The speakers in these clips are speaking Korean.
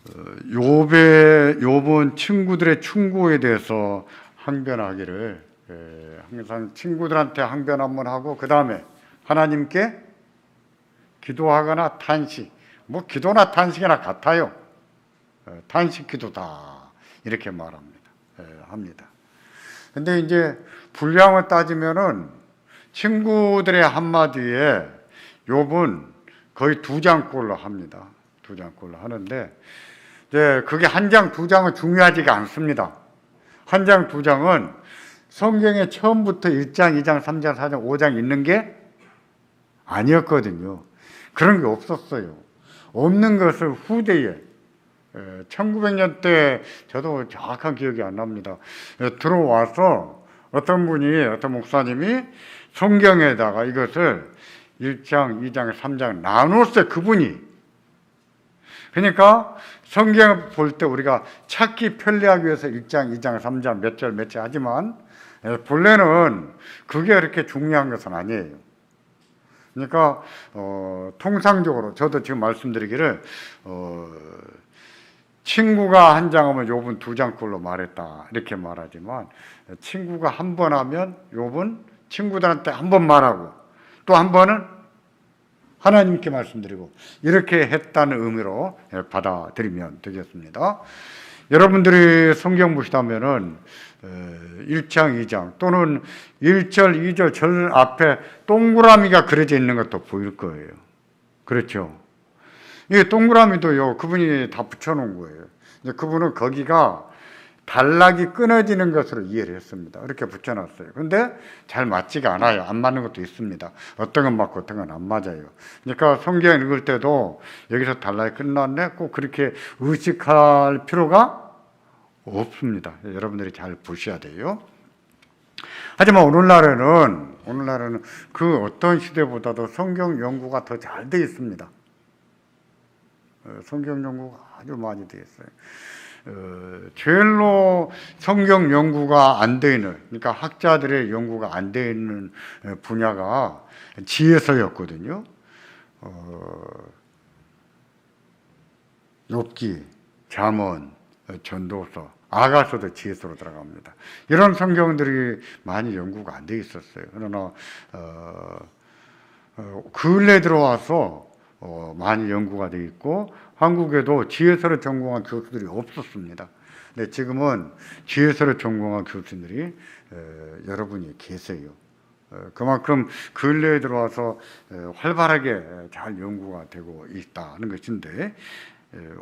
욥은 친구들의 충고에 대해서 항변하기를 항상 친구들한테 항변 한번 하고 그 다음에 하나님께 기도하거나 탄식, 뭐 기도나 탄식이나 같아요. 탄식 기도다 이렇게 말합니다. 합니다. 근데 이제 분량을 따지면은 친구들의 한마디에 욥은 거의 2장꼴로 합니다. 2장꼴로 하는데 이제 그게 한 장, 2장은 중요하지가 않습니다. 한 장, 2장은 성경에 처음부터 1장, 2장, 3장, 4장, 5장 있는 게 아니었거든요. 그런 게 없었어요. 없는 것을 후대에 1900년대 저도 정확한 기억이 안 납니다. 들어와서 어떤 분이 어떤 목사님이 성경에다가 이것을 1장, 2장, 3장 나눴어요. 그분이. 그러니까 성경을 볼 때 우리가 찾기 편리하기 위해서 1장, 2장, 3장 몇 절 몇 절 하지만 본래는 그게 그렇게 중요한 것은 아니에요. 그러니까 통상적으로 저도 지금 말씀드리기를 친구가 한 장 하면 욥은 2장꼴로 말했다 이렇게 말하지만 친구가 한 번 하면 욥은 친구들한테 한 번 말하고 또 한 번은 하나님께 말씀드리고 이렇게 했다는 의미로 받아들이면 되겠습니다. 여러분들이 성경 보시다면은 1장, 2장 또는 1절, 2절 절 앞에 동그라미가 그려져 있는 것도 보일 거예요. 그렇죠? 이 동그라미도요, 그분이 다 붙여놓은 거예요. 그분은 거기가 단락이 끊어지는 것으로 이해를 했습니다. 이렇게 붙여놨어요. 근데 잘 맞지가 않아요. 안 맞는 것도 있습니다. 어떤 건 맞고 어떤 건 안 맞아요. 그러니까 성경 읽을 때도 여기서 단락이 끝났네? 꼭 그렇게 의식할 필요가 없습니다. 여러분들이 잘 보셔야 돼요. 하지만 오늘날에는 그 어떤 시대보다도 성경 연구가 더 잘 되어 있습니다. 성경 연구가 아주 많이 되어 있어요. 제일로 성경 연구가 안 되어 있는, 그러니까 학자들의 연구가 안 되어 있는 분야가 지혜서였거든요. 욥기, 잠언, 전도서, 아가서도 지혜서로 들어갑니다. 이런 성경들이 많이 연구가 안 되어 있었어요. 그러나 근래 들어와서 많이 연구가 되어 있고 한국에도 지혜서를 전공한 교수들이 없었습니다. 근데 지금은 지혜서를 전공한 교수들이 여러분이 계세요. 그만큼 근래에 들어와서 활발하게 잘 연구가 되고 있다는 것인데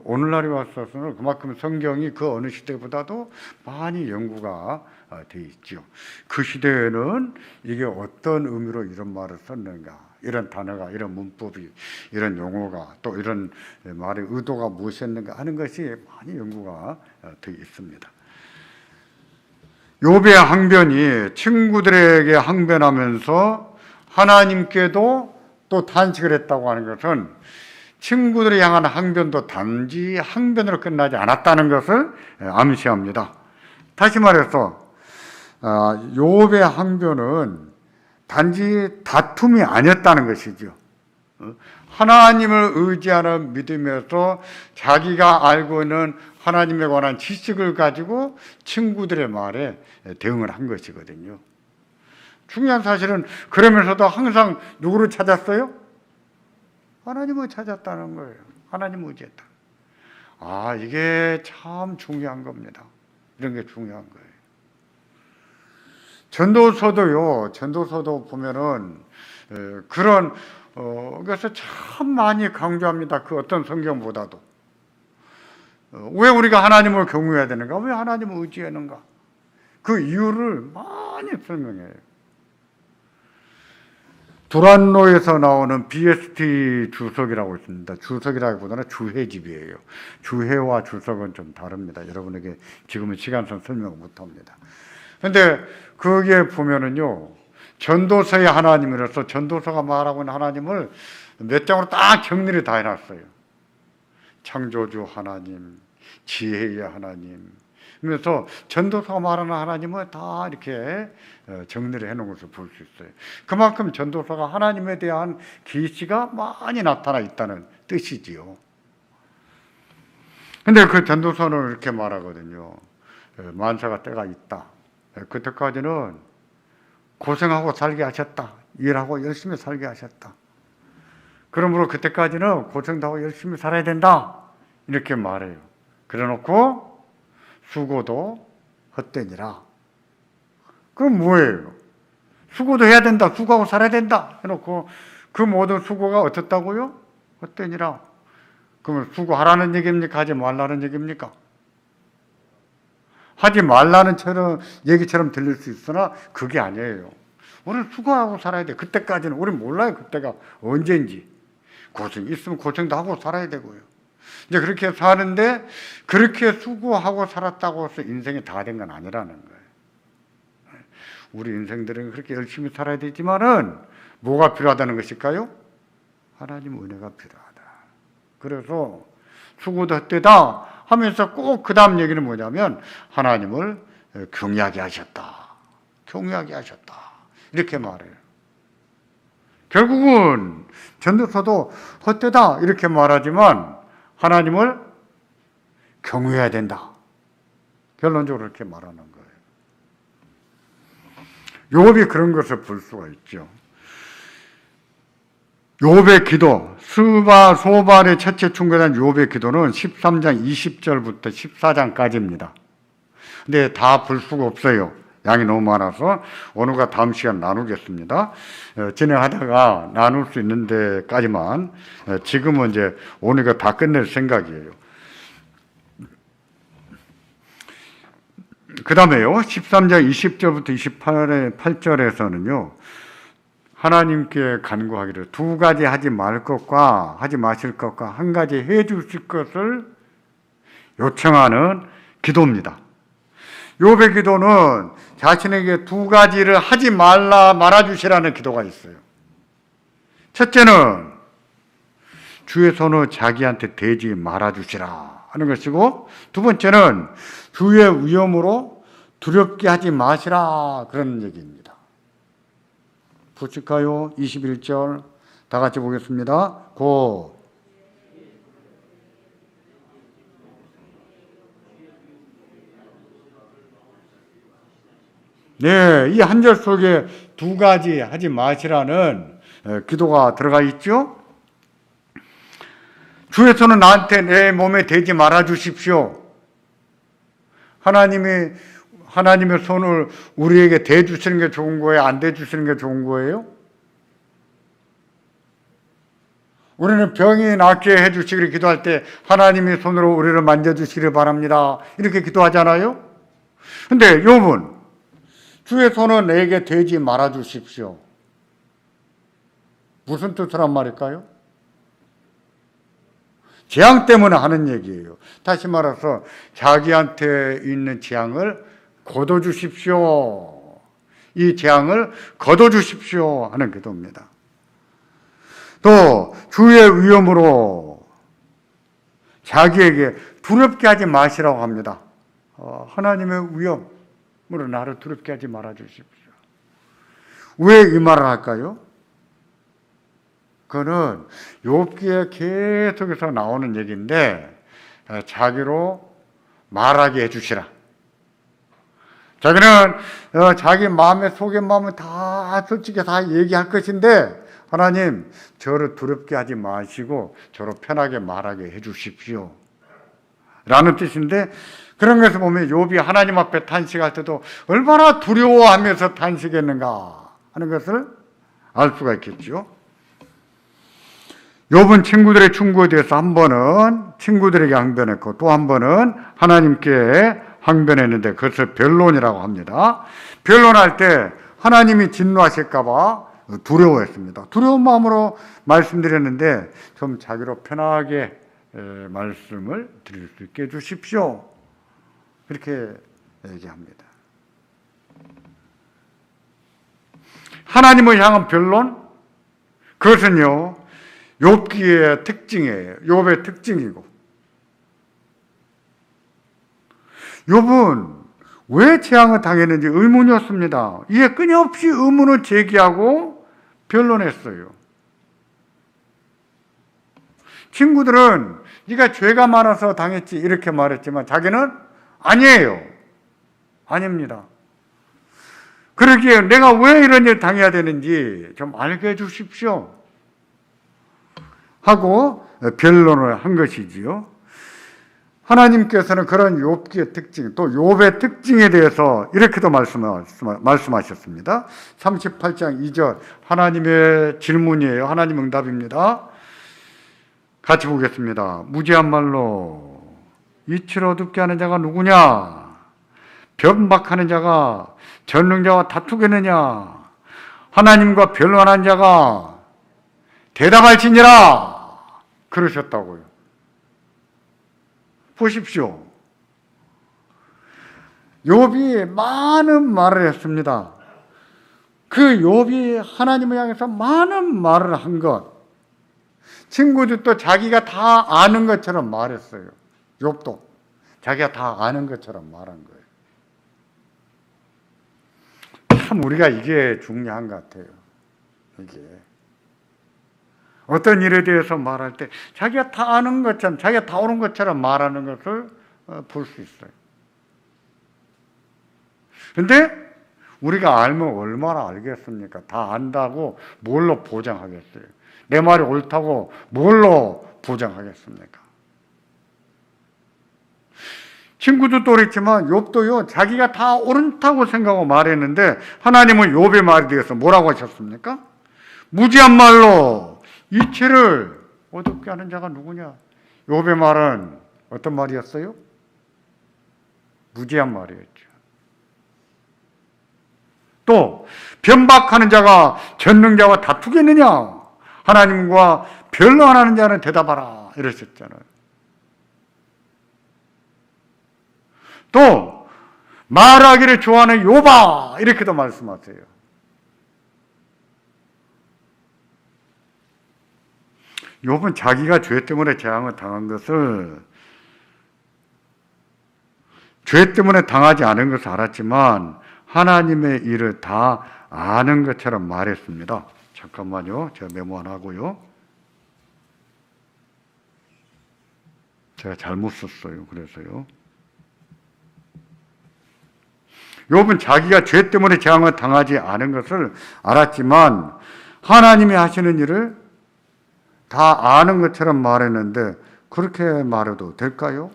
오늘날에 와서는 그만큼 성경이 그 어느 시대보다도 많이 연구가 되어 있죠. 그 시대에는 이게 어떤 의미로 이런 말을 썼는가, 이런 단어가, 이런 문법이, 이런 용어가, 또 이런 말의 의도가 무엇이었는가 하는 것이 많이 연구가 되어 있습니다. 욥의 항변이 친구들에게 항변하면서 하나님께도 또 탄식을 했다고 하는 것은 친구들을 향한 항변도 단지 항변으로 끝나지 않았다는 것을 암시합니다. 다시 말해서 욥의 항변은 단지 다툼이 아니었다는 것이죠. 하나님을 의지하는 믿음에서 자기가 알고 있는 하나님에 관한 지식을 가지고 친구들의 말에 대응을 한 것이거든요. 중요한 사실은 그러면서도 항상 누구를 찾았어요? 하나님을 찾았다는 거예요. 하나님을 의지했다. 이게 참 중요한 겁니다. 이런 게 중요한 거예요. 전도서도 보면은 그런 그래서 참 많이 강조합니다. 그 어떤 성경보다도 왜 우리가 하나님을 경외해야 되는가? 왜 하나님을 의지하는가? 그 이유를 많이 설명해요. 두란노에서 나오는 BST 주석이라고 있습니다. 주석이라기보다는 주해집이에요. 주해와 주석은 좀 다릅니다. 여러분에게 지금은 시간상 설명을 못합니다. 그런데 거기에 보면은요, 전도서의 하나님이라서 전도서가 말하고 있는 하나님을 몇 장으로 딱 정리를 다 해놨어요. 창조주 하나님, 지혜의 하나님. 그래서 전도서가 말하는 하나님을 다 이렇게 정리를 해놓은 것을 볼 수 있어요. 그만큼 전도서가 하나님에 대한 계시가 많이 나타나 있다는 뜻이지요. 근데 그 전도서는 이렇게 말하거든요. 만사가 때가 있다. 그때까지는 고생하고 살게 하셨다. 일하고 열심히 살게 하셨다. 그러므로 그때까지는 고생도 하고 열심히 살아야 된다. 이렇게 말해요. 그래 놓고 수고도 헛되니라. 그럼 뭐예요? 수고도 해야 된다. 수고하고 살아야 된다. 해놓고 그 모든 수고가 어떻다고요? 헛되니라. 그러면 수고하라는 얘기입니까? 하지 말라는 얘기입니까? 하지 말라는 얘기처럼 들릴 수 있으나 그게 아니에요. 우리는 수고하고 살아야 돼. 그때까지는 우리 몰라요. 그때가 언제인지. 고생 있으면 고생도 하고 살아야 되고요. 이제 그렇게 사는데 그렇게 수고하고 살았다고 해서 인생이 다 된 건 아니라는 거예요. 우리 인생들은 그렇게 열심히 살아야 되지만은 뭐가 필요하다는 것일까요? 하나님 은혜가 필요하다. 그래서 수고도 헛되다 하면서 꼭 그 다음 얘기는 뭐냐면 하나님을 경외하게 하셨다. 경외하게 하셨다. 이렇게 말해요. 결국은 전도서도 헛되다 이렇게 말하지만 하나님을 경외해야 된다. 결론적으로 이렇게 말하는 거예요. 욥이 그런 것을 볼 수가 있죠. 욥의 기도, 소발의 첫째 충고된 욥의 기도는 13장 20절부터 14장까지입니다. 근데 다 볼 수가 없어요. 양이 너무 많아서 오늘과 다음 시간 나누겠습니다. 진행하다가 나눌 수 있는 데까지만 지금은 이제 오늘과 다 끝낼 생각이에요. 그 다음에요. 13장 20절부터 28절에서는요. 하나님께 간구하기를 두 가지 하지 말 것과 하지 마실 것과 한 가지 해 주실 것을 요청하는 기도입니다. 욥의 기도는 자신에게 두 가지를 하지 말아주시라는 기도가 있어요. 첫째는 주의 손을 자기한테 대지 말아주시라 하는 것이고, 두 번째는 주의 위험으로 두렵게 하지 마시라 그런 얘기입니다. 보실까요? 21절 다 같이 보겠습니다. 고 네, 이 한 절 속에 두 가지 하지 마시라는 기도가 들어가 있죠. 주의 손은 나한테 내 몸에 대지 말아 주십시오. 하나님의 손을 우리에게 대주시는 게 좋은 거예요? 안 대주시는 게 좋은 거예요? 우리는 병이 낫게 해주시기를 기도할 때 하나님의 손으로 우리를 만져주시기를 바랍니다. 이렇게 기도하잖아요? 근데 욥은 주의 손은 내게 대지 말아 주십시오. 무슨 뜻이란 말일까요? 재앙 때문에 하는 얘기예요. 다시 말해서 자기한테 있는 재앙을 거둬주십시오. 이 재앙을 거둬주십시오 하는 기도입니다. 또 주의 위험으로 자기에게 두렵게 하지 마시라고 합니다. 하나님의 위험으로 나를 두렵게 하지 말아 주십시오. 왜 이 말을 할까요? 그거는 욥기에 계속해서 나오는 얘기인데 자기로 말하게 해주시라. 자기는 자기 마음의 속의 마음을 다 솔직히 다 얘기할 것인데 하나님 저를 두렵게 하지 마시고 저를 편하게 말하게 해주십시오 라는 뜻인데, 그런 것을 보면 욥이 하나님 앞에 탄식할 때도 얼마나 두려워하면서 탄식했는가 하는 것을 알 수가 있겠죠. 욥은 친구들의 충고에 대해서 한 번은 친구들에게 항변했고 또 한 번은 하나님께 항변했는데 그것을 변론이라고 합니다. 변론할 때 하나님이 진노하실까 봐 두려워했습니다. 두려운 마음으로 말씀드렸는데 좀 자기로 편하게 말씀을 드릴 수 있게 해주십시오. 그렇게 얘기합니다. 하나님을 향한 변론? 그것은요 욥기의 특징이에요. 욥의 특징이고, 욥은 왜 재앙을 당했는지 의문이었습니다. 이에 끊임없이 의문을 제기하고 변론했어요. 친구들은 네가 죄가 많아서 당했지 이렇게 말했지만 자기는 아니에요. 아닙니다. 그러기에 내가 왜 이런 일 당해야 되는지 좀 알게 해주십시오 하고 변론을 한 것이지요. 하나님께서는 그런 욥기의 특징, 또 욥의 특징에 대해서 이렇게도 말씀하셨습니다. 38장 2절 하나님의 질문이에요. 하나님 응답입니다. 같이 보겠습니다. 무지한 말로 이치를 어둡게 하는 자가 누구냐? 변박하는 자가 전능자와 다투겠느냐? 하나님과 변론한 자가 대답할지니라 그러셨다고요. 보십시오. 욥이 많은 말을 했습니다. 그 욥이 하나님을 향해서 많은 말을 한 것, 친구들도 자기가 다 아는 것처럼 말했어요. 욥도 자기가 다 아는 것처럼 말한 거예요. 참 우리가 이게 중요한 것 같아요. 이게 어떤 일에 대해서 말할 때 자기가 다 아는 것처럼, 자기가 다 옳은 것처럼 말하는 것을 볼 수 있어요. 근데 우리가 알면 얼마나 알겠습니까? 다 안다고 뭘로 보장하겠어요? 내 말이 옳다고 뭘로 보장하겠습니까? 친구들도 그랬지만 욥도요, 자기가 다 옳다고 생각하고 말했는데 하나님은 욥의 말에 대해서 뭐라고 하셨습니까? 무지한 말로 이치를 어둡게 하는 자가 누구냐? 욥의 말은 어떤 말이었어요? 무지한 말이었죠. 또 변박하는 자가 전능자와 다투겠느냐? 하나님과 변론하는 자는 대답하라 이러셨잖아요. 또 말하기를 좋아하는 욥아 이렇게도 말씀하세요. 욥은 자기가 죄 때문에 재앙을 당한 것을, 죄 때문에 당하지 않은 것을 알았지만 하나님의 일을 다 아는 것처럼 말했습니다. 잠깐만요. 제가 메모 하나 하고요. 제가 잘못 썼어요. 그래서요. 욥은 자기가 죄 때문에 재앙을 당하지 않은 것을 알았지만 하나님이 하시는 일을 다 아는 것처럼 말했는데 그렇게 말해도 될까요?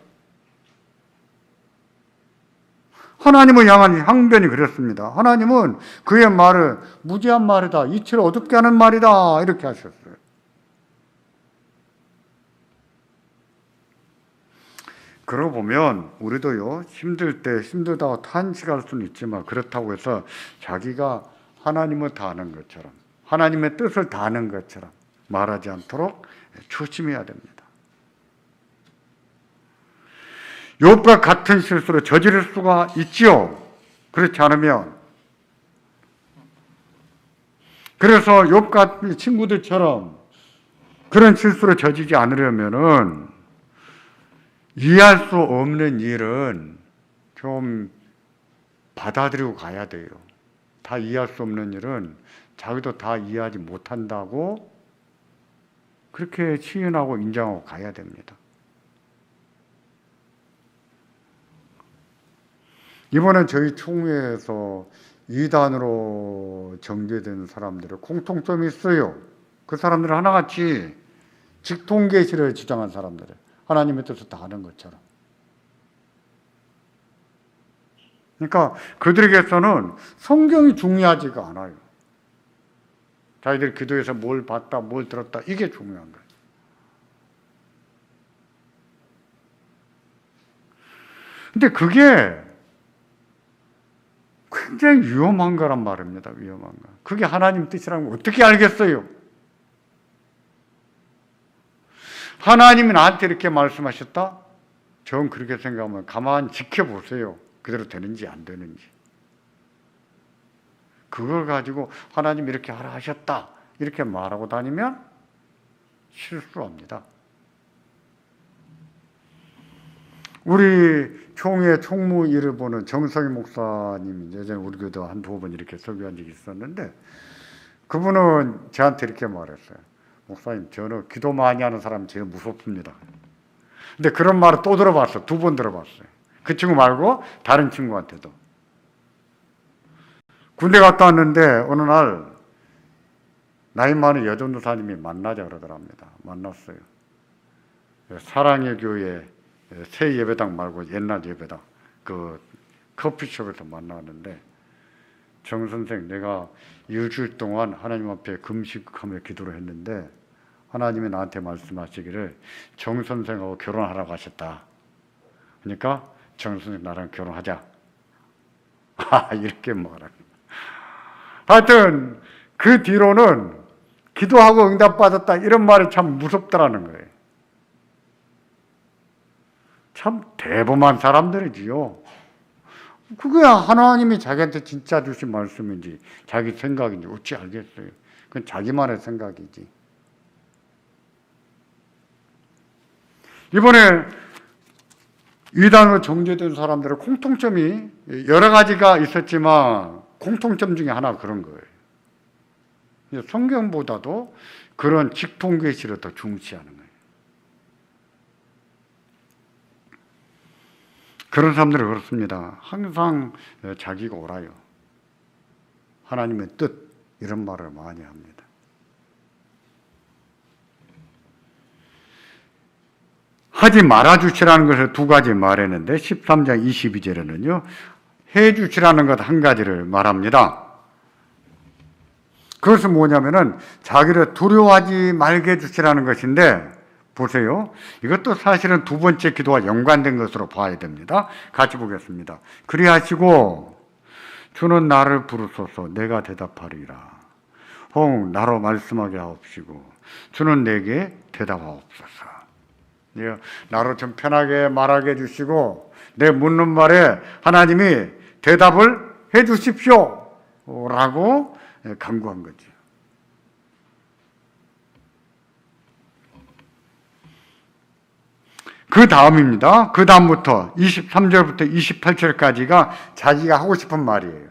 하나님을 향한 항변이 그랬습니다. 하나님은 그의 말을 무지한 말이다, 이치를 어둡게 하는 말이다 이렇게 하셨어요. 그러고 보면 우리도요, 힘들 때 힘들다고 탄식할 수는 있지만 그렇다고 해서 자기가 하나님을 다 아는 것처럼, 하나님의 뜻을 다 아는 것처럼 말하지 않도록 조심해야 됩니다. 욥과 같은 실수를 저지를 수가 있지요. 그렇지 않으면. 그래서 욥과 친구들처럼 그런 실수를 저지지 않으려면은 이해할 수 없는 일은 좀 받아들이고 가야 돼요. 다 이해할 수 없는 일은 자기도 다 이해하지 못한다고 그렇게 시인하고 인정하고 가야 됩니다. 이번에 저희 총회에서 이단으로 정죄된 사람들의 공통점이 있어요. 그 사람들은 하나같이 직통계시를 주장한 사람들을 하나님의 뜻을 다 아는 것처럼. 그러니까 그들에게서는 성경이 중요하지가 않아요. 자기들 기도에서 뭘 봤다, 뭘 들었다, 이게 중요한 거예요. 근데 그게 굉장히 위험한 거란 말입니다. 위험한 거. 그게 하나님 뜻이라는 걸 어떻게 알겠어요? 하나님이 나한테 이렇게 말씀하셨다? 전 그렇게 생각하면 가만히 지켜보세요. 그대로 되는지 안 되는지. 그걸 가지고 하나님 이렇게 하라 하셨다 이렇게 말하고 다니면 실수합니다. 우리 총회 총무 일을 보는 정성희 목사님, 예전에 우리 교도 한 두 번 이렇게 설교한 적이 있었는데 그분은 저한테 이렇게 말했어요. 목사님, 저는 기도 많이 하는 사람이 제일 무섭습니다. 근데 그런 말을 또 들어봤어. 2번 들어봤어요. 그 친구 말고 다른 친구한테도. 군대 갔다 왔는데 어느 날 나이 많은 여전도사님이 만나자 그러더랍니다. 만났어요. 사랑의 교회 새 예배당 말고 옛날 예배당 그 커피숍에서 만났는데, 정 선생, 내가 일주일 동안 하나님 앞에 금식하며 기도를 했는데 하나님이 나한테 말씀하시기를 정 선생하고 결혼하라고 하셨다. 그러니까 정 선생 나랑 결혼하자. 이렇게 말합니다. 하여튼 그 뒤로는 기도하고 응답받았다 이런 말이 참 무섭더라는 거예요. 참 대범한 사람들이지요. 그게 하나님이 자기한테 진짜 주신 말씀인지 자기 생각인지 어찌 알겠어요. 그건 자기만의 생각이지. 이번에 이단으로 정죄된 사람들의 공통점이 여러 가지가 있었지만 공통점 중에 하나 그런 거예요. 성경보다도 그런 직통계시를 더 중시하는 거예요. 그런 사람들은 그렇습니다. 항상 자기가 옳아요. 하나님의 뜻, 이런 말을 많이 합니다. 하지 말아주시라는 것을 2가지 말했는데 13장 22절에는요 해주시라는 것 1가지를 말합니다. 그것은 뭐냐면은 자기를 두려워하지 말게 해주시라는 것인데, 보세요. 이것도 사실은 2번째 기도와 연관된 것으로 봐야 됩니다. 같이 보겠습니다. 그리하시고 주는 나를 부르소서 내가 대답하리라. 혹 나로 말씀하게 하옵시고 주는 내게 대답하옵소서. 나로 좀 편하게 말하게 해주시고 내 묻는 말에 하나님이 대답을 해주십시오 라고 간구한 거죠. 그 다음입니다. 그 다음부터 23절부터 28절까지가 자기가 하고 싶은 말이에요.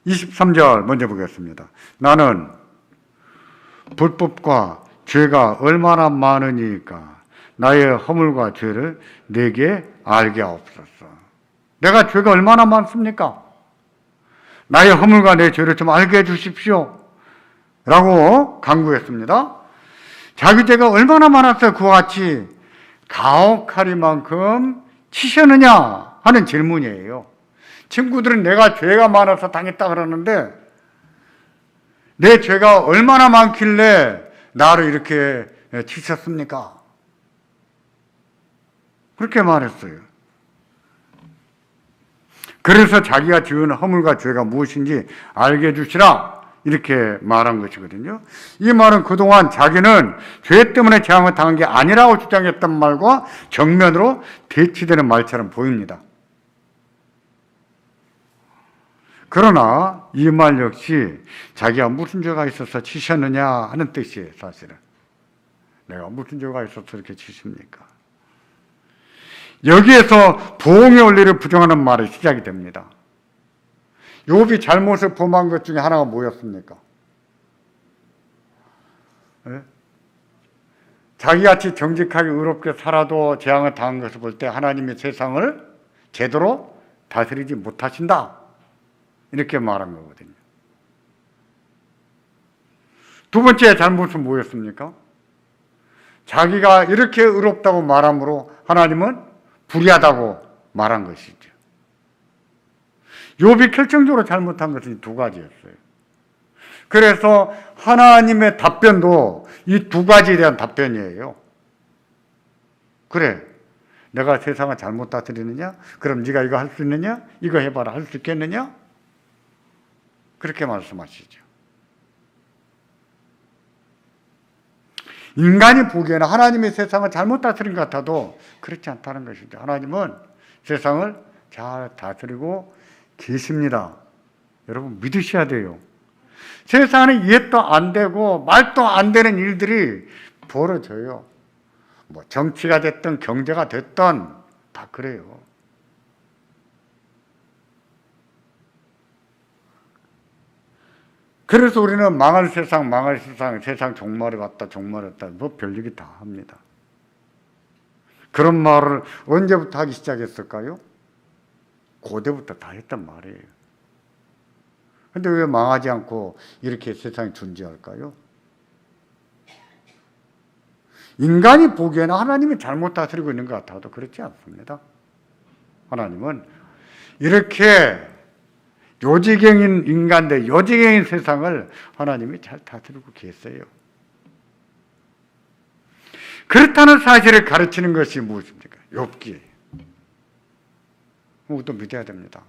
23절 먼저 보겠습니다. 나는 불법과 죄가 얼마나 많으니까 나의 허물과 죄를 내게 알게 하옵소서. 내가 죄가 얼마나 많습니까? 나의 허물과 내 죄를 좀 알게 해주십시오 라고 간구했습니다. 자기 죄가 얼마나 많았어요? 그와 같이 가혹하리만큼 치셨느냐 하는 질문이에요. 친구들은 내가 죄가 많아서 당했다 그러는데 내 죄가 얼마나 많길래 나를 이렇게 치셨습니까? 그렇게 말했어요. 그래서 자기가 지은 허물과 죄가 무엇인지 알게 해주시라 이렇게 말한 것이거든요. 이 말은 그동안 자기는 죄 때문에 재앙을 당한 게 아니라고 주장했던 말과 정면으로 대치되는 말처럼 보입니다. 그러나 이 말 역시 자기가 무슨 죄가 있어서 치셨느냐 하는 뜻이에요. 사실은 내가 무슨 죄가 있어서 이렇게 치십니까? 여기에서 보응의 원리를 부정하는 말이 시작이 됩니다. 욥이 잘못을 범한 것 중에 하나가 뭐였습니까? 네? 자기같이 정직하게 의롭게 살아도 재앙을 당한 것을 볼 때 하나님이 세상을 제대로 다스리지 못하신다 이렇게 말한 거거든요. 2번째 잘못은 뭐였습니까? 자기가 이렇게 의롭다고 말함으로 하나님은 불의하다고 말한 것이죠. 욥이 결정적으로 잘못한 것은 2가지였어요. 그래서 하나님의 답변도 이 2가지에 대한 답변이에요. 그래, 내가 세상을 잘못 다스리느냐? 그럼 네가 이거 할 수 있느냐? 이거 해봐라. 할 수 있겠느냐? 그렇게 말씀하시죠. 인간이 보기에는 하나님이 세상을 잘못 다스린 것 같아도 그렇지 않다는 것이죠. 하나님은 세상을 잘 다스리고 계십니다. 여러분 믿으셔야 돼요. 세상에 이해도 안 되고 말도 안 되는 일들이 벌어져요. 뭐 정치가 됐든 경제가 됐든 다 그래요. 그래서 우리는 망할 세상, 세상 종말이 왔다, 종말이 왔다, 뭐 별얘기 다 합니다. 그런 말을 언제부터 하기 시작했을까요? 고대부터 다 했단 말이에요. 근데 왜 망하지 않고 이렇게 세상이 존재할까요? 인간이 보기에는 하나님이 잘못 다스리고 있는 것 같아도 그렇지 않습니다. 하나님은 이렇게 요지경인 인간들, 요지경인 세상을 하나님이 잘 다스리고 계세요. 그렇다는 사실을 가르치는 것이 무엇입니까? 욥기예요. 그것도 믿어야 됩니다.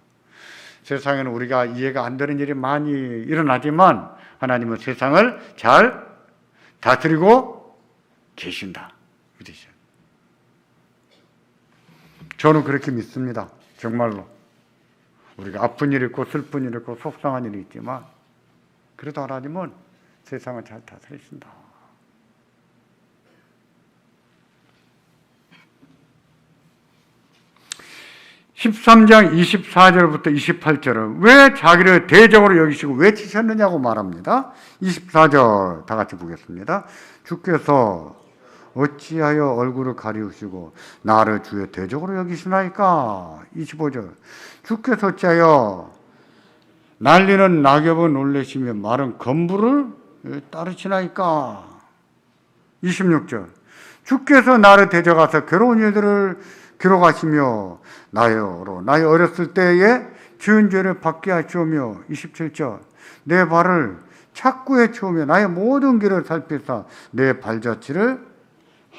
세상에는 우리가 이해가 안 되는 일이 많이 일어나지만 하나님은 세상을 잘 다스리고 계신다. 믿으셔요. 저는 그렇게 믿습니다. 정말로. 우리가 아픈 일이 있고 슬픈 일이 있고 속상한 일이 있지만 그래도 하나님은 세상을 잘 다스리신다. (13장) 24절부터 28절은 왜 자기를 대적으로 여기시고 왜 치셨느냐고 말합니다. 24절 다 같이 보겠습니다. 주께서 어찌하여 얼굴을 가리우시고 나를 주의 대적으로 여기시나이까. 25절 주께서 어찌하여 날리는 낙엽을 놀래시며 마른 건물을 따르시나이까. 26절 주께서 나를 대적하사 괴로운 일들을 기록하시며 나의 어렸을 때에 지은 죄를 받게 하시오며. 27절 내 발을 착구에 채우며 나의 모든 길을 살피사 내 발자취를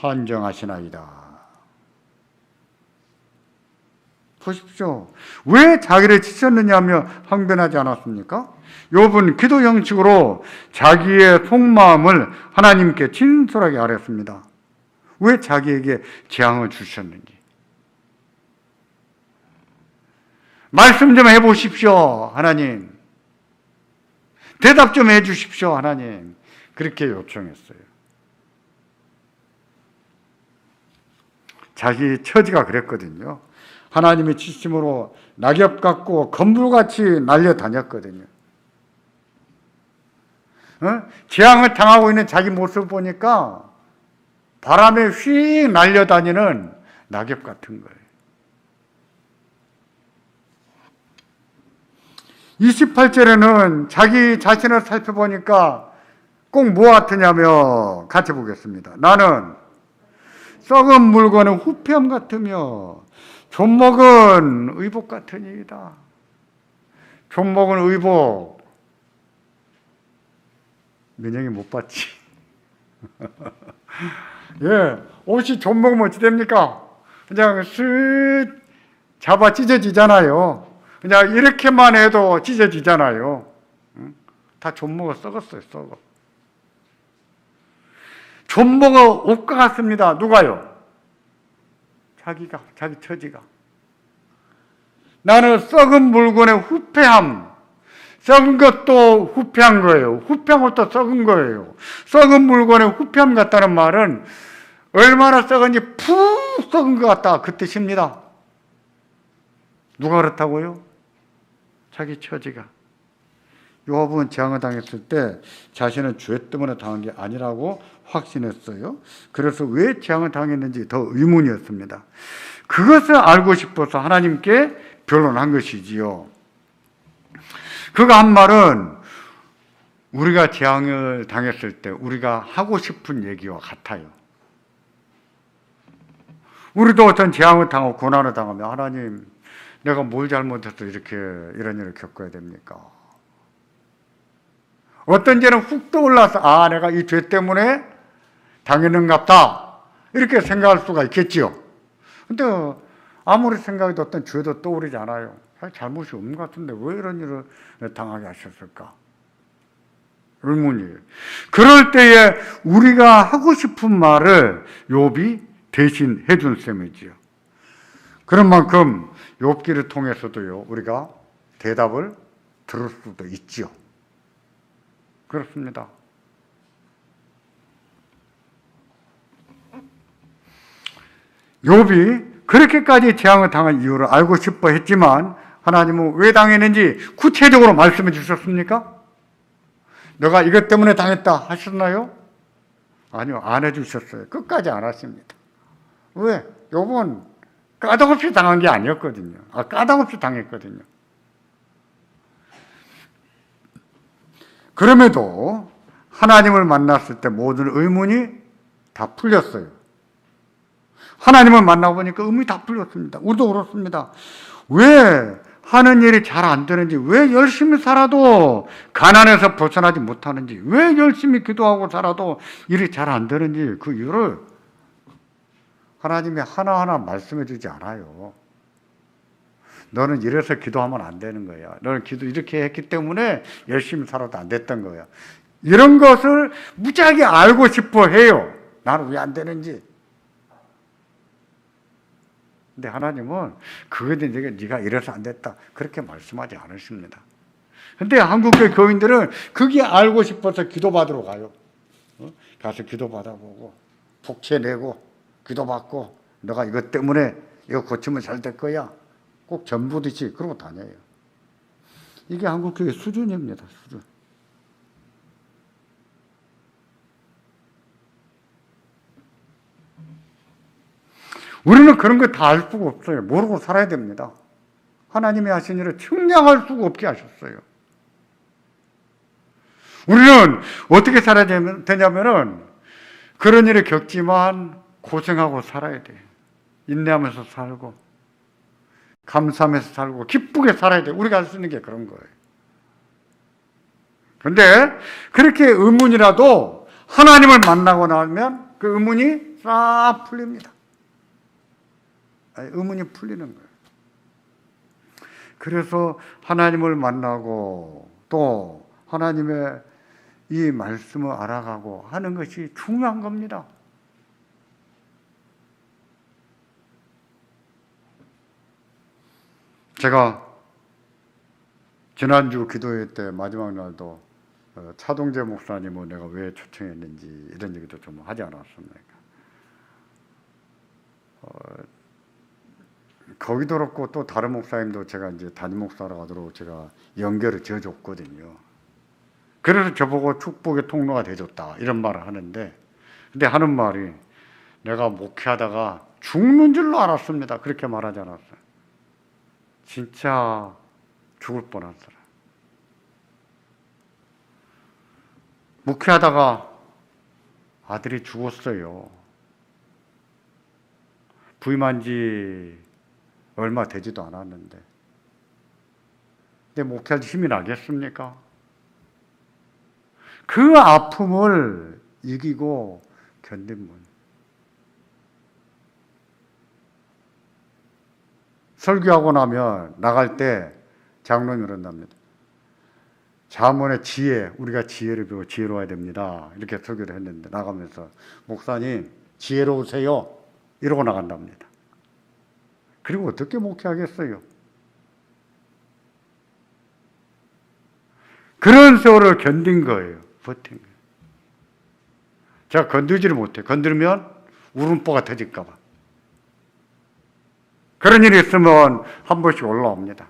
한정하시나이다. 보십시오. 왜 자기를 치셨느냐 하며 항변하지 않았습니까? 욥은 기도 형식으로 자기의 속마음을 하나님께 진솔하게 아뢰었습니다. 왜 자기에게 재앙을 주셨는지. 말씀 좀 해보십시오, 하나님. 대답 좀 해주십시오, 하나님. 그렇게 요청했어요. 자기 처지가 그랬거든요. 하나님의 치심으로 낙엽 같고 건물같이 날려다녔거든요. 재앙을 당하고 있는 자기 모습을 보니까 바람에 휙 날려다니는 낙엽 같은 거예요. 28절에는 자기 자신을 살펴보니까 꼭 뭐 같으냐며 같이 보겠습니다. 나는 썩은 물건은 후피함 같으며 존먹은 의복 같으니이다. 존먹은 의복. 민영이 못 봤지? 예, 옷이 존먹으면 어찌 됩니까? 그냥 쓱 잡아 찢어지잖아요. 그냥 이렇게만 해도 찢어지잖아요. 다 존먹어 썩었어요, 썩어. 존먹어 옷과 같습니다. 누가요? 자기가, 자기 처지가. 나는 썩은 물건의 후패함. 썩은 것도 후패한 거예요. 후패한 것도 썩은 거예요. 썩은 물건의 후패함 같다는 말은 얼마나 썩은지 푹 썩은 것 같다. 그 뜻입니다. 누가 그렇다고요? 자기 처지가. 욥은 재앙을 당했을 때 자신은 죄 때문에 당한 게 아니라고 확신했어요. 그래서 왜 재앙을 당했는지 더 의문이었습니다. 그것을 알고 싶어서 하나님께 변론한 것이지요. 그가 한 말은 우리가 재앙을 당했을 때 우리가 하고 싶은 얘기와 같아요. 우리도 어떤 재앙을 당하고 고난을 당하면 하나님, 내가 뭘 잘못해서 이렇게 이런 일을 겪어야 됩니까? 어떤 죄는 훅 떠올라서 내가 이 죄 때문에 당했는갑다 이렇게 생각할 수가 있겠지요. 근데 아무리 생각해도 어떤 죄도 떠오르지 않아요. 잘못이 없는 것 같은데 왜 이런 일을 당하게 하셨을까? 의문이에요. 그럴 때에 우리가 하고 싶은 말을 욥이 대신 해준 셈이지요. 그런 만큼 욥기를 통해서도요, 우리가 대답을 들을 수도 있지요. 그렇습니다. 욥이 그렇게까지 재앙을 당한 이유를 알고 싶어 했지만 하나님은 왜 당했는지 구체적으로 말씀해 주셨습니까? 너가 이것 때문에 당했다 하셨나요? 아니요, 안 해주셨어요. 끝까지 안 하십니다. 왜? 요번 까닭없이 당한 게 아니었거든요. 까닭없이 당했거든요. 그럼에도 하나님을 만났을 때 모든 의문이 다 풀렸어요. 하나님을 만나보니까 의문이 다 풀렸습니다. 우리도 그렇습니다. 왜 하는 일이 잘 안 되는지, 왜 열심히 살아도 가난에서 벗어나지 못하는지, 왜 열심히 기도하고 살아도 일이 잘 안 되는지 그 이유를 하나님이 하나하나 말씀해 주지 않아요. 너는 이래서 기도하면 안 되는 거야. 너는 기도 이렇게 했기 때문에 열심히 살아도 안 됐던 거야. 이런 것을 무지하게 알고 싶어 해요. 나는 왜 안 되는지. 근데 하나님은 그거에 대해 네가 이래서 안 됐다 그렇게 말씀하지 않으십니다. 근데 한국교회 교인들은 그게 알고 싶어서 기도받으러 가요. 가서 기도받아보고 복채내고 기도받고 너가 이것 때문에 이거 고치면 잘 될 거야. 꼭 전부듯이 그러고 다녀요. 이게 한국교회 수준입니다. 수준. 우리는 그런 거 다 알 수가 없어요. 모르고 살아야 됩니다. 하나님이 하신 일을 측량할 수가 없게 하셨어요. 우리는 어떻게 살아야 되냐면은 그런 일을 겪지만 고생하고 살아야 돼요. 인내하면서 살고 감사하면서 살고 기쁘게 살아야 돼요. 우리가 할 수 있는 게 그런 거예요. 그런데 그렇게 의문이라도 하나님을 만나고 나면 그 의문이 싹 풀립니다. 의문이 풀리는 거예요. 그래서 하나님을 만나고 또 하나님의 이 말씀을 알아가고 하는 것이 중요한 겁니다. 제가 지난주 기도회 때 마지막 날도 차동재 목사님을 내가 왜 초청했는지 이런 얘기도 좀 하지 않았습니까? 거기도 그렇고 또 다른 목사님도 제가 이제 담임 목사로 가도록 제가 연결을 지어줬거든요. 그래서 저보고 축복의 통로가 되줬다 이런 말을 하는데, 근데 하는 말이 내가 목회하다가 죽는 줄로 알았습니다. 그렇게 말하지 않았어요. 진짜 죽을 뻔했어요. 목회하다가 아들이 죽었어요. 부임한 지 얼마 되지도 않았는데. 근데 목회할 힘이 나겠습니까? 그 아픔을 이기고 견딘 분. 설교하고 나면 나갈 때 장로님이 그런답니다. 자문의 지혜, 우리가 지혜를 배우고 지혜로워야 됩니다. 이렇게 설교를 했는데 나가면서 목사님 지혜로우세요. 이러고 나간답니다. 그리고 어떻게 목회하겠어요? 그런 세월을 견딘 거예요. 버틴 거예요. 제가 건들지를 못해. 건들면 울음보가 터질까 봐. 그런 일이 있으면 한 번씩 올라옵니다.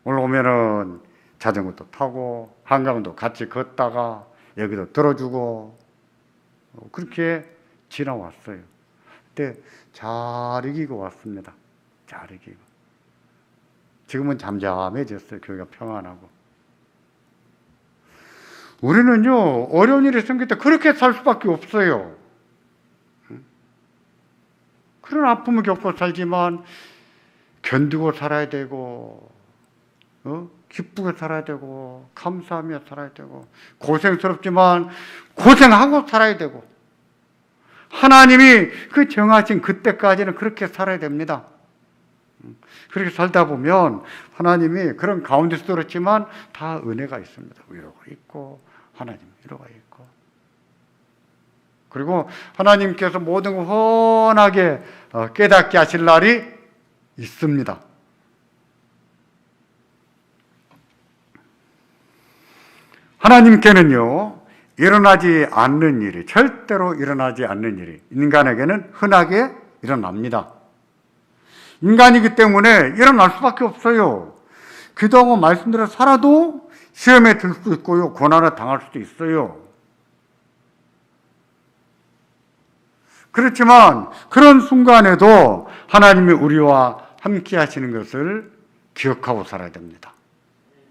올라오면은 자전거도 타고 한강도 같이 걷다가 여기도 들어주고 그렇게 지나왔어요. 그때 잘 이기고 왔습니다. 잘 이기고. 지금은 잠잠해졌어요. 교회가 평안하고. 우리는요, 어려운 일이 생길 때 그렇게 살 수밖에 없어요. 그런 아픔을 겪고 살지만 견디고 살아야 되고, 기쁘게 살아야 되고, 감사하며 살아야 되고, 고생스럽지만 고생하고 살아야 되고, 하나님이 그 정하신 그때까지는 그렇게 살아야 됩니다. 그렇게 살다 보면 하나님이 그런 가운데서 그렇지만 다 은혜가 있습니다. 위로가 있고 하나님 위로가 있고, 그리고 하나님께서 모든 걸 훤하게 깨닫게 하실 날이 있습니다. 하나님께는요, 일어나지 않는 일이, 절대로 일어나지 않는 일이 인간에게는 흔하게 일어납니다. 인간이기 때문에 일어날 수밖에 없어요. 기도하고 말씀대로 살아도 시험에 들 수도 있고요. 고난을 당할 수도 있어요. 그렇지만 그런 순간에도 하나님이 우리와 함께 하시는 것을 기억하고 살아야 됩니다.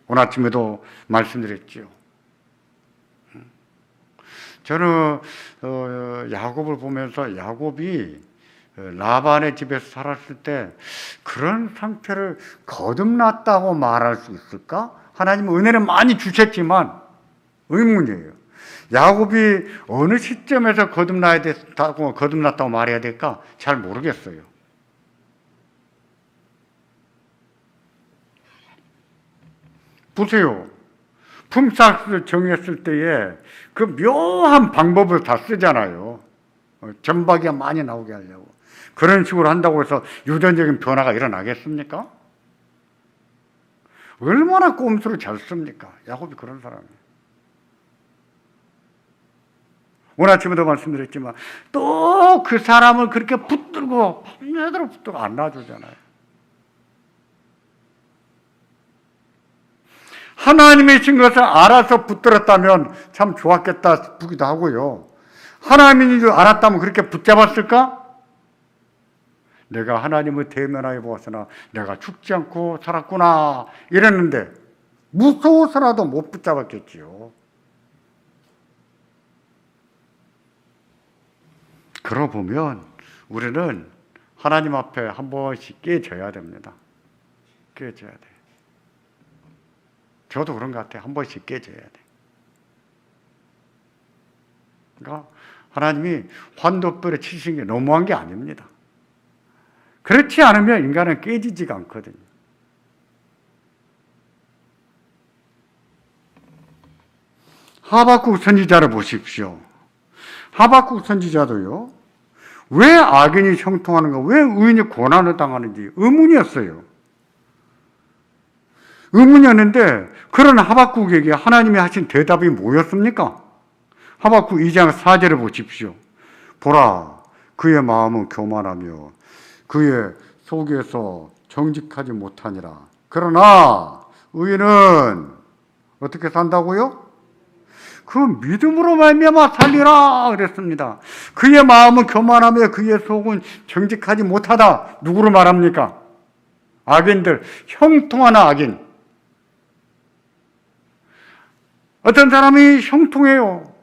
오늘 아침에도 말씀드렸죠. 저는 야곱을 보면서 야곱이 라반의 집에서 살았을 때 그런 상태를 거듭났다고 말할 수 있을까? 하나님은 은혜는 많이 주셨지만 의문이에요. 야곱이 어느 시점에서 거듭났다고 말해야 될까? 잘 모르겠어요. 보세요. 품삯을 정했을 때에 그 묘한 방법을 다 쓰잖아요. 전박이 많이 나오게 하려고. 그런 식으로 한다고 해서 유전적인 변화가 일어나겠습니까? 얼마나 꼼수를 잘 씁니까? 야곱이 그런 사람이에요. 오늘 아침에도 말씀드렸지만 또 그 사람을 그렇게 붙들고 밤새도록 붙들고 안 놔주잖아요. 하나님이 신 것을 알아서 붙들었다면 참 좋았겠다 싶기도 하고요. 하나님인 줄 알았다면 그렇게 붙잡았을까? 내가 하나님을 대면하여 보았으나 내가 죽지 않고 살았구나 이랬는데 무서워서라도 못 붙잡았겠지요. 그러고 보면 우리는 하나님 앞에 한 번씩 깨져야 됩니다. 깨져야 돼. 저도 그런 것 같아요. 한 번씩 깨져야 돼. 그러니까 하나님이 환도뼈를 치시는 게 너무한 게 아닙니다. 그렇지 않으면 인간은 깨지지가 않거든요. 하박국 선지자를 보십시오. 하박국 선지자도요. 왜 악인이 형통하는가, 왜 의인이 고난을 당하는지 의문이었어요. 의문이었는데 그런 하박국에게 하나님이 하신 대답이 뭐였습니까? 하박국 2장 4절을 보십시오. 보라, 그의 마음은 교만하며 그의 속에서 정직하지 못하니라. 그러나 의인은 어떻게 산다고요? 그 믿음으로 말미암아 살리라 그랬습니다. 그의 마음은 교만하며 그의 속은 정직하지 못하다. 누구를 말합니까? 악인들, 형통하는 악인. 어떤 사람이 형통해요.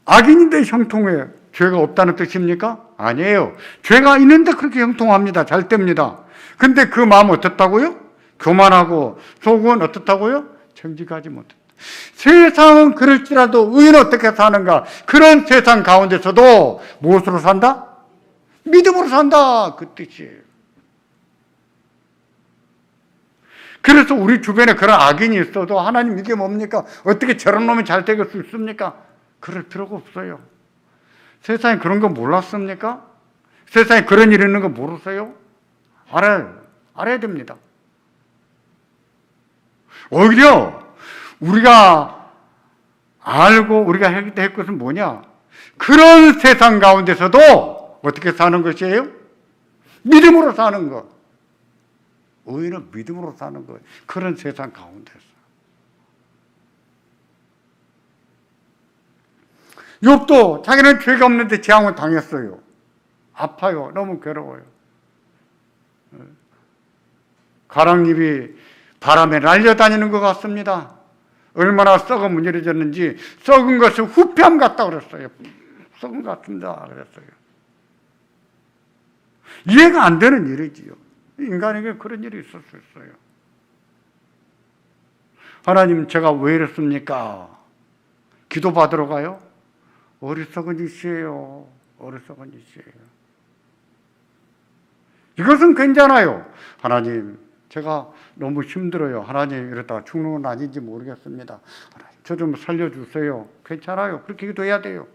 악인인데 형통해요. 죄가 없다는 뜻입니까? 아니에요. 죄가 있는데 그렇게 형통합니다. 잘 됩니다. 근데 그 마음은 어떻다고요? 교만하고 속은 어떻다고요? 정직하지 못했다. 세상은 그럴지라도 의인은 어떻게 사는가? 그런 세상 가운데서도 무엇으로 산다? 믿음으로 산다. 그 뜻이에요. 그래서 우리 주변에 그런 악인이 있어도 하나님 이게 뭡니까? 어떻게 저런 놈이 잘 되길 수 있습니까? 그럴 필요가 없어요. 세상에 그런 거 몰랐습니까? 세상에 그런 일이 있는 거 모르세요? 알아야 됩니다. 오히려 우리가 알고 우리가 해야 될 것은 뭐냐? 그런 세상 가운데서도 어떻게 사는 것이에요? 믿음으로 사는 것. 의인은 믿음으로 사는 거예요. 그런 세상 가운데서. 욥도 자기는 죄가 없는데 재앙을 당했어요. 아파요. 너무 괴로워요. 가랑잎이 바람에 날려다니는 것 같습니다. 얼마나 썩어 문드러졌는지 썩은 것을 후피함 같다 그랬어요. 썩은 것 같습니다. 그랬어요. 이해가 안 되는 일이지요. 인간에게 그런 일이 있을 수 있어요. 하나님, 제가 왜 이랬습니까? 기도 받으러 가요? 어리석은 짓이에요. 어리석은 짓이에요. 이것은 괜찮아요. 하나님, 제가 너무 힘들어요. 하나님, 이러다가 죽는 건 아닌지 모르겠습니다. 하나님, 저 좀 살려주세요. 괜찮아요. 그렇게 기도해야 돼요.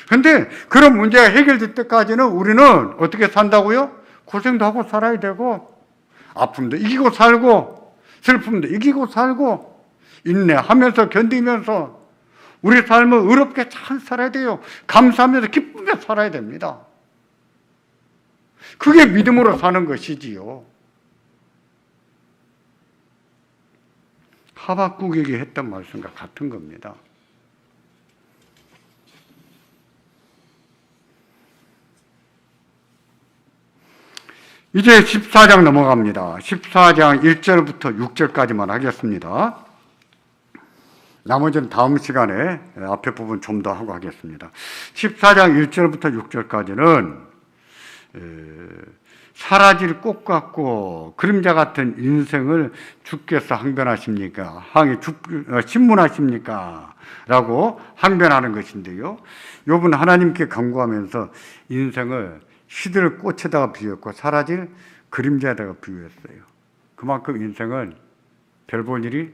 근데 그런 문제가 해결될 때까지는 우리는 어떻게 산다고요? 고생도 하고 살아야 되고, 아픔도 이기고 살고, 슬픔도 이기고 살고, 인내하면서 견디면서 우리 삶을 의롭게 잘 살아야 돼요. 감사하면서 기쁘게 살아야 됩니다. 그게 믿음으로 사는 것이지요. 하박국에게 했던 말씀과 같은 겁니다. 이제 14장 넘어갑니다. 14장 1절부터 6절까지만 하겠습니다. 나머지는 다음 시간에 앞에 부분 좀 더 하고 하겠습니다. 14장 1절부터 6절까지는 사라질 꽃 같고 그림자 같은 인생을 주께서 항변하십니까? 신문하십니까? 라고 항변하는 것인데요. 욥은 하나님께 간구하면서 인생을 시들 꽃에다가 비유했고 사라질 그림자에다가 비유했어요. 그만큼 인생은 별 볼 일이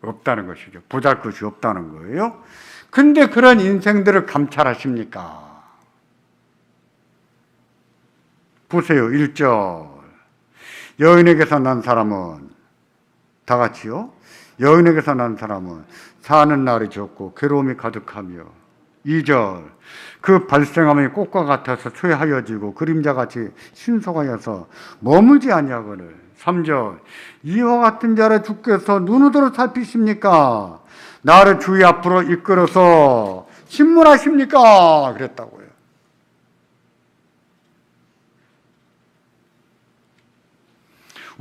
없다는 것이죠. 보잘것이 없다는 거예요. 근데 그런 인생들을 감찰하십니까? 보세요. 1절. 여인에게서 난 사람은 다 같이요. 여인에게서 난 사람은 사는 날이 적고 괴로움이 가득하며 2절. 그 발생함이 꽃과 같아서 쇠하여지고 그림자같이 신속하여서 머물지 아니하거늘. 3절. 이와 같은 자를 주께서 눈으로 살피십니까? 나를 주의 앞으로 이끌어서 신문하십니까? 그랬다고요.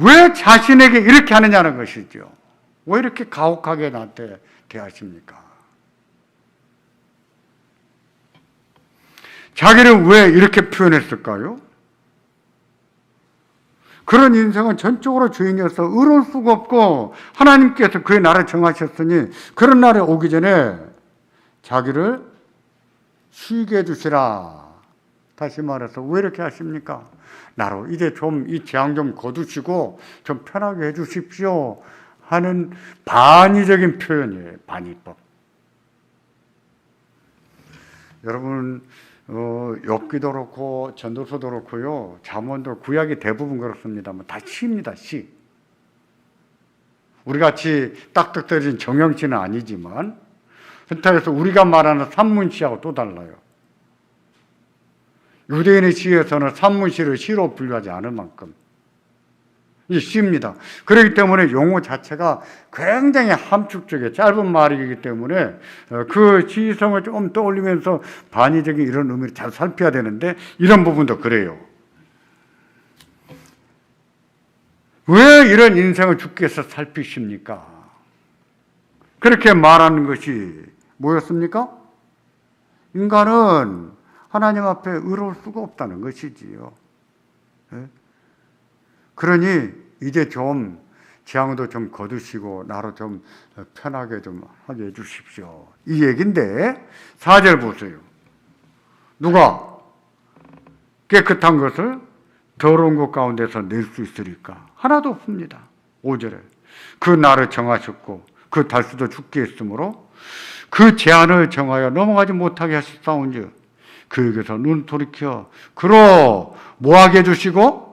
왜 자신에게 이렇게 하느냐는 것이죠. 왜 이렇게 가혹하게 나한테 대하십니까? 자기를 왜 이렇게 표현했을까요? 그런 인생은 전적으로 죄인이어서 의로울 수가 없고 하나님께서 그의 날을 정하셨으니 그런 날이 오기 전에 자기를 쉬게 해주시라. 다시 말해서 왜 이렇게 하십니까? 나로 이제 좀 이 재앙 좀 거두시고 좀 편하게 해주십시오 하는 반의적인 표현이에요. 반의법. 여러분 욥기도 그렇고 전도서도 그렇고요. 잠언도 구약이 대부분 그렇습니다만 다 시입니다. 시. 우리같이 딱딱 떨어진 정형시는 아니지만 그렇다고 우리가 말하는 산문시하고 또 달라요. 유대인의 시에서는 산문시를 시로 분류하지 않을 만큼 이 시입니다. 그렇기 때문에 용어 자체가 굉장히 함축적이에요. 짧은 말이기 때문에 그 시성을 좀 떠올리면서 반의적인 이런 의미를 잘 살펴야 되는데 이런 부분도 그래요. 왜 이런 인생을 주께서 살피십니까? 그렇게 말하는 것이 뭐였습니까? 인간은 하나님 앞에 의로울 수가 없다는 것이지요. 그러니 이제 좀 재앙도 좀 거두시고 나로 좀 편하게 좀 하게 해주십시오. 이 얘기인데 4절 보세요. 누가 깨끗한 것을 더러운 것 가운데서 낼 수 있으리까? 하나도 없습니다. 5절에 그 날을 정하셨고 그 달수도 죽게 했으므로 그 제한을 정하여 넘어가지 못하게 하셨사온즉 그에게서 눈 돌이켜 그로 뭐하게 해주시고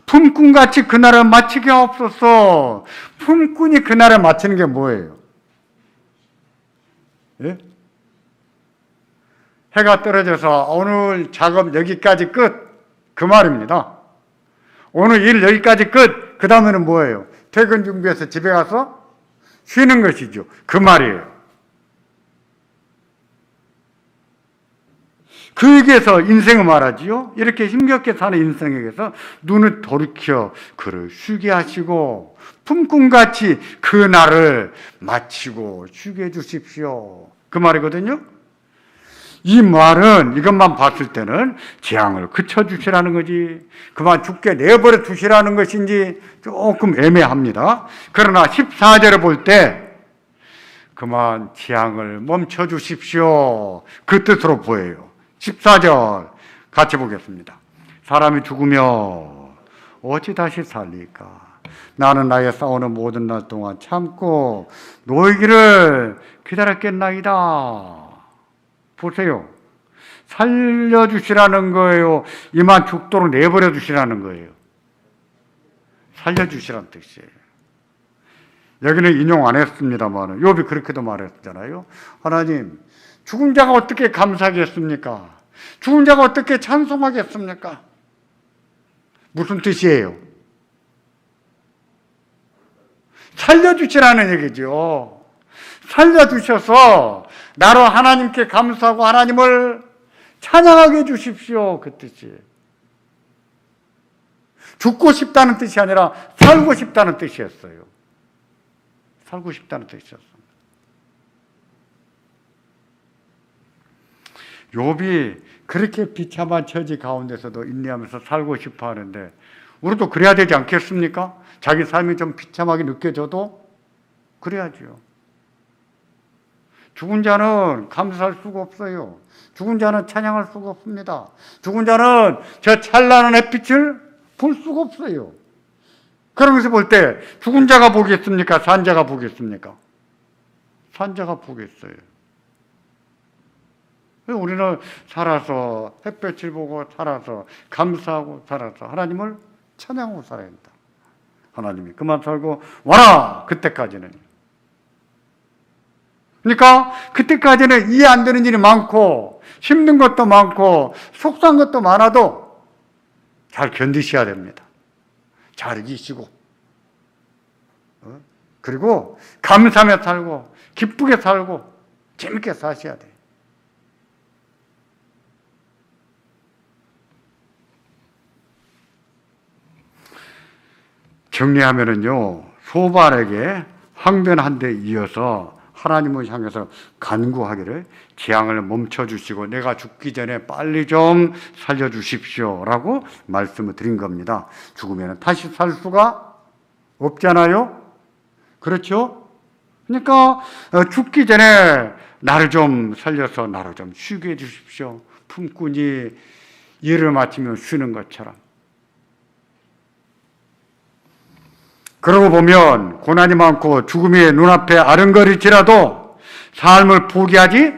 품꾼같이 그날을 마치게 하옵소서. 품꾼이 그날을 마치는 게 뭐예요? 예? 해가 떨어져서 오늘 작업 여기까지 끝. 그 말입니다. 오늘 일 여기까지 끝. 그 다음에는 뭐예요? 퇴근 준비해서 집에 가서 쉬는 것이죠. 그 말이에요. 그에게서 인생을 말하지요. 이렇게 힘겹게 사는 인생에게서 눈을 돌이켜 그를 쉬게 하시고 품꾼같이 그 날을 마치고 쉬게 해주십시오. 그 말이거든요. 이 말은 이것만 봤을 때는 재앙을 그쳐주시라는 거지 그만 죽게 내버려 두시라는 것인지 조금 애매합니다. 그러나 14절을 볼 때 그만 재앙을 멈춰주십시오. 그 뜻으로 보여요. 14절 같이 보겠습니다. 사람이 죽으며 어찌 다시 살릴까? 나는 나의 싸우는 모든 날 동안 참고 노이기를 기다렸겠나이다. 보세요. 살려주시라는 거예요. 이만 죽도록 내버려 두시라는 거예요. 살려주시라는 뜻이에요. 여기는 인용 안 했습니다만 욥이 그렇게도 말했잖아요. 하나님, 죽은 자가 어떻게 감사하겠습니까? 죽은 자가 어떻게 찬송하겠습니까? 무슨 뜻이에요? 살려주시라는 얘기죠. 살려주셔서 나로 하나님께 감사하고 하나님을 찬양하게 해주십시오. 그 뜻이에요. 죽고 싶다는 뜻이 아니라 살고 싶다는 뜻이었어요. 살고 싶다는 뜻이었습니다. 욥이 그렇게 비참한 처지 가운데서도 인내하면서 살고 싶어 하는데 우리도 그래야 되지 않겠습니까? 자기 삶이 좀 비참하게 느껴져도 그래야지요. 죽은 자는 감사할 수가 없어요. 죽은 자는 찬양할 수가 없습니다. 죽은 자는 저 찬란한 햇빛을 볼 수가 없어요. 그러면서 볼 때 죽은 자가 보겠습니까? 산 자가 보겠습니까? 산 자가 보겠어요. 우리는 살아서 햇볕을 보고 살아서 감사하고 살아서 하나님을 찬양하고 살아야 한다. 하나님이 그만 살고 와라! 그때까지는. 그러니까 그때까지는 이해 안 되는 일이 많고 힘든 것도 많고 속상한 것도 많아도 잘 견디셔야 됩니다. 잘 이기시고 그리고 감사하며 살고 기쁘게 살고 재밌게 사셔야 돼요. 정리하면은요, 소발에게 항변한 데 이어서 하나님을 향해서 간구하기를 재앙을 멈춰주시고 내가 죽기 전에 빨리 좀 살려주십시오 라고 말씀을 드린 겁니다. 죽으면 다시 살 수가 없잖아요. 그렇죠? 그러니까 죽기 전에 나를 좀 살려서 나를 좀 쉬게 해주십시오. 품꾼이 일을 마치면 쉬는 것처럼. 그러고 보면 고난이 많고 죽음이 눈앞에 아른거릴지라도 삶을 포기하지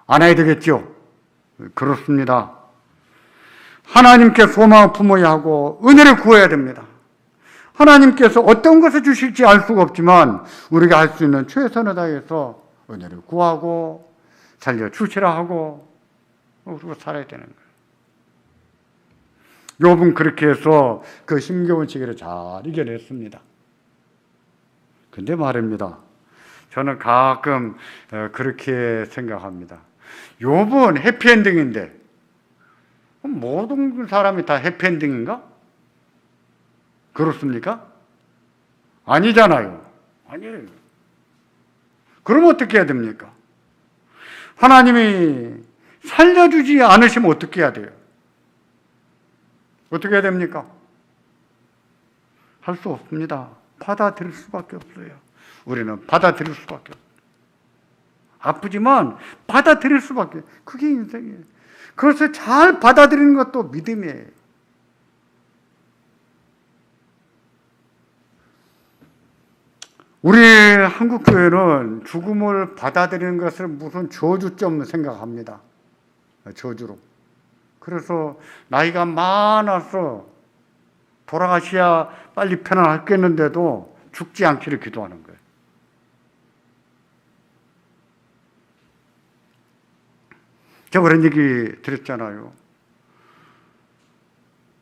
않아야 되겠죠. 그렇습니다. 하나님께 소망을 품어야 하고 은혜를 구해야 됩니다. 하나님께서 어떤 것을 주실지 알 수가 없지만 우리가 할 수 있는 최선을 다해서 은혜를 구하고 살려주시라 하고 그리고 살아야 되는 거예요. 욥은 그렇게 해서 그 힘겨운 시기를 잘 이겨냈습니다. 근데 말입니다. 저는 가끔 그렇게 생각합니다. 욥은 해피엔딩인데 모든 사람이 다 해피엔딩인가? 그렇습니까? 아니잖아요. 아니에요. 그럼 어떻게 해야 됩니까? 하나님이 살려주지 않으시면 어떻게 해야 돼요? 어떻게 해야 됩니까? 할 수 없습니다. 받아들일 수밖에 없어요. 우리는 받아들일 수밖에 없어요. 아프지만 받아들일 수밖에 없어요. 그게 인생이에요. 그것을 잘 받아들이는 것도 믿음이에요. 우리 한국교회는 죽음을 받아들이는 것을 무슨 저주점 생각합니다. 저주로. 그래서 나이가 많아서 돌아가셔야 빨리 편안하겠는데도 죽지 않기를 기도하는 거예요. 제가 그런 얘기 드렸잖아요.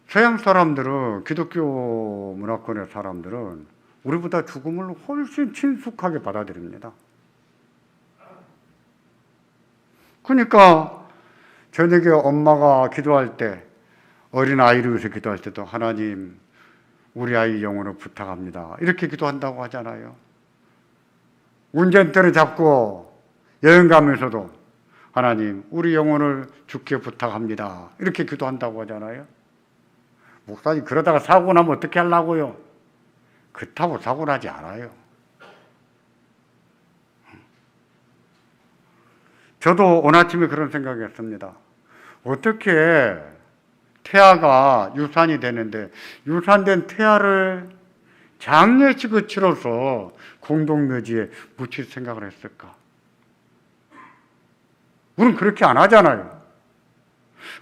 서양 사람들은, 기독교 문화권의 사람들은 우리보다 죽음을 훨씬 친숙하게 받아들입니다. 그러니까 저녁에 엄마가 기도할 때, 어린 아이를 위해서 기도할 때도 하나님, 우리 아이 영혼을 부탁합니다. 이렇게 기도한다고 하잖아요. 운전대를 잡고 여행 가면서도 하나님, 우리 영혼을 주께 부탁합니다. 이렇게 기도한다고 하잖아요. 목사님, 그러다가 사고 나면 어떻게 하려고요? 그렇다고 사고 나지 않아요. 저도 오늘 아침에 그런 생각이 했습니다. 어떻게 태아가 유산이 되는데 유산된 태아를 장례식을 치러서 공동묘지에 묻힐 생각을 했을까? 우리는 그렇게 안 하잖아요.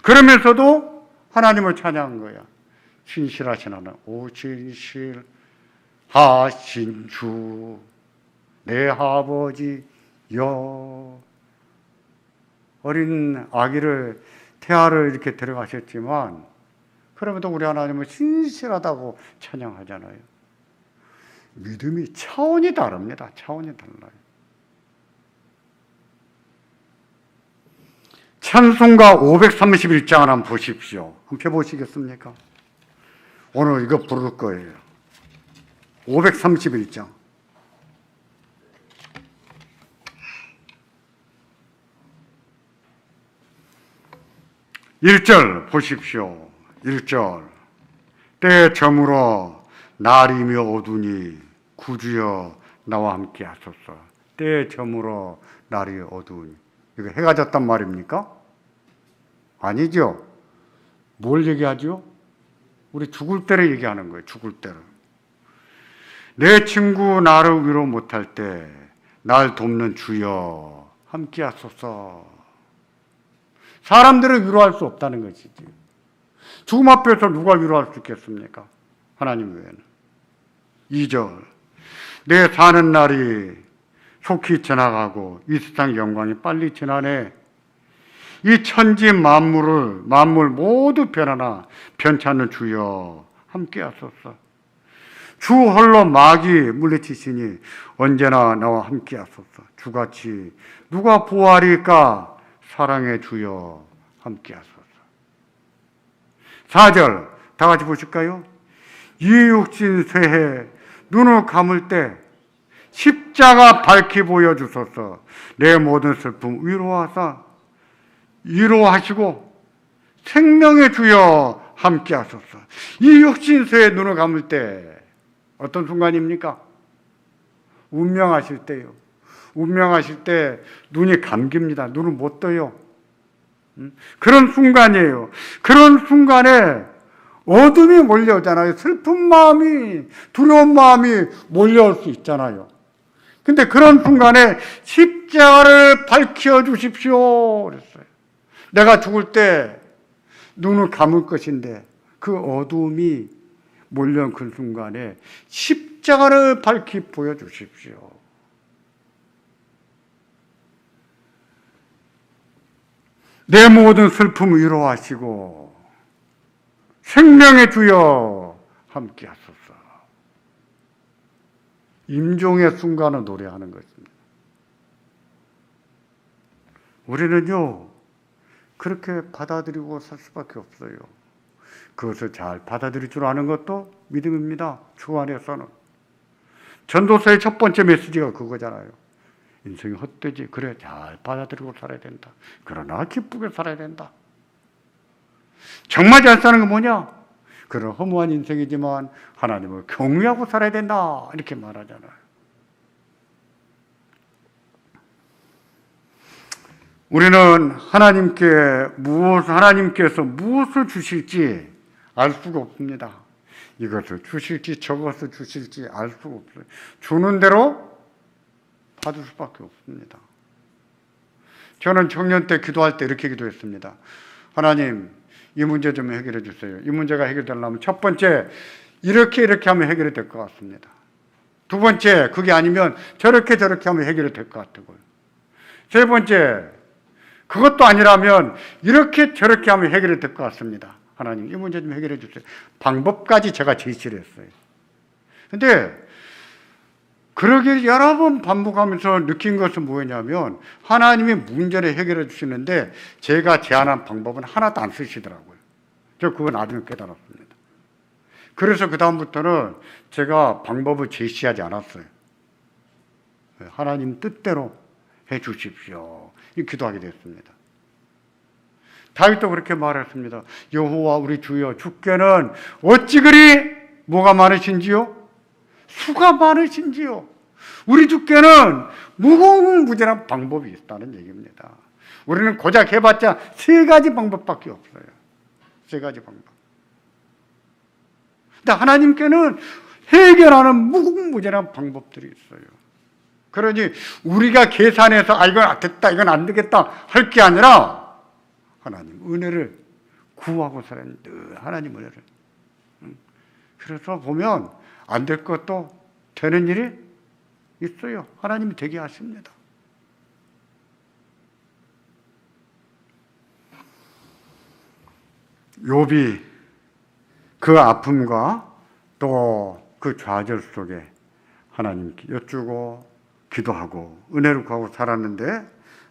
그러면서도 하나님을 찬양한 거야. 신실하신 하나님, 오 신실하신 주, 내 아버지여. 어린 아기를, 태아를 이렇게 데려가셨지만 그러면도 우리 하나님은 신실하다고 찬양하잖아요. 믿음이 차원이 다릅니다. 차원이 달라요. 찬송가 531장을 한번 보십시오. 한번 펴보시겠습니까? 오늘 이거 부를 거예요. 531장. 1절 보십시오. 1절. 때에 저물어 날이며 어두니 구주여 나와 함께 하소서. 때에 저물어 날이 어두우니. 이거 해가 졌단 말입니까? 아니죠. 뭘 얘기하죠? 우리 죽을 때를 얘기하는 거예요. 죽을 때를. 내 친구 나를 위로 못할 때 날 돕는 주여 함께 하소서. 사람들을 위로할 수 없다는 것이지. 죽음 앞에서 누가 위로할 수 있겠습니까? 하나님 외에는. 2절. 내 사는 날이 속히 지나가고 이 세상 영광이 빨리 지나네. 이 천지 만물 모두 변하나 변찮는 주여 함께 하소서. 주 홀로 마귀 물리치시니 언제나 나와 함께 하소서. 주같이 누가 보아리까 사랑의 주여 함께 하소서. 4절 다 같이 보실까요? 이 육신 쇠해 눈을 감을 때 십자가 밝히 보여주소서. 내 모든 슬픔 위로하시고 생명의 주여 함께 하소서. 이 육신 쇠해 눈을 감을 때 어떤 순간입니까? 운명하실 때요. 운명하실 때 눈이 감깁니다. 눈을 못 떠요. 그런 순간이에요. 그런 순간에 어둠이 몰려오잖아요. 슬픈 마음이, 두려운 마음이 몰려올 수 있잖아요. 근데 그런 순간에 십자가를 밝혀 주십시오 그랬어요. 내가 죽을 때 눈을 감을 것인데 그 어둠이 몰려온 그 순간에 십자가를 밝히 보여주십시오. 내 모든 슬픔 위로하시고 생명의 주여 함께 하소서. 임종의 순간을 노래하는 것입니다. 우리는요 그렇게 받아들이고 살 수밖에 없어요. 그것을 잘 받아들일 줄 아는 것도 믿음입니다. 주 안에서는. 전도서의 첫 번째 메시지가 그거잖아요. 인생이 헛되지. 그래 잘 받아들이고 살아야 된다. 그러나 기쁘게 살아야 된다. 정말 잘 사는 건 뭐냐? 그런 허무한 인생이지만 하나님을 경외하고 살아야 된다. 이렇게 말하잖아요. 우리는 하나님께서 무엇을 주실지 알 수가 없습니다. 이것을 주실지 저것을 주실지 알 수가 없어요. 주는 대로 받을 수밖에 없습니다. 저는 청년 때 기도할 때 이렇게 기도했습니다. 하나님, 이 문제 좀 해결해 주세요. 이 문제가 해결되려면 첫 번째, 이렇게 하면 해결이 될 것 같습니다. 두 번째, 그게 아니면 저렇게 하면 해결이 될 것 같고요. 세 번째, 그것도 아니라면 이렇게 저렇게 하면 해결이 될 것 같습니다. 하나님, 이 문제 좀 해결해 주세요. 방법까지 제가 제시를 했어요. 근데 그러게 여러 번 반복하면서 느낀 것은 뭐냐면 하나님이 문제를 해결해 주시는데 제가 제안한 방법은 하나도 안 쓰시더라고요. 저 그거 나중에 깨달았습니다. 그래서 그 다음부터는 제가 방법을 제시하지 않았어요. 하나님 뜻대로 해 주십시오. 이 기도하게 됐습니다. 다윗도 그렇게 말했습니다. 여호와 우리 주여, 주께는 어찌 그리 뭐가 많으신지요? 수가 많으신지요? 우리 주께는 무궁무진한 방법이 있다는 얘기입니다. 우리는 고작 해봤자 세 가지 방법밖에 없어요. 세 가지 방법. 근데 하나님께는 해결하는 무궁무진한 방법들이 있어요. 그러니 우리가 계산해서 이건 됐다, 이건 안 되겠다 할 게 아니라 하나님 은혜를 구하고 살아야 됩니다. 하나님 은혜를. 그래서 보면 안 될 것도 되는 일이 있어요. 하나님이 되게 하십니다. 욥이 그 아픔과 또 그 좌절 속에 하나님께 여쭈고 기도하고 은혜를 구하고 살았는데,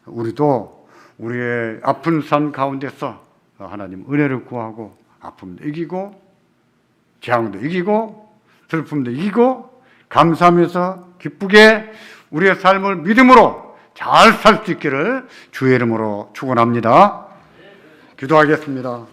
우리도 우리의 아픈 삶 가운데서 하나님 은혜를 구하고 아픔도 이기고 재앙도 이기고 슬픔도 이기고 감사하면서 기쁘게 우리의 삶을 믿음으로 잘 살 수 있기를 주의 이름으로 축원합니다. 기도하겠습니다.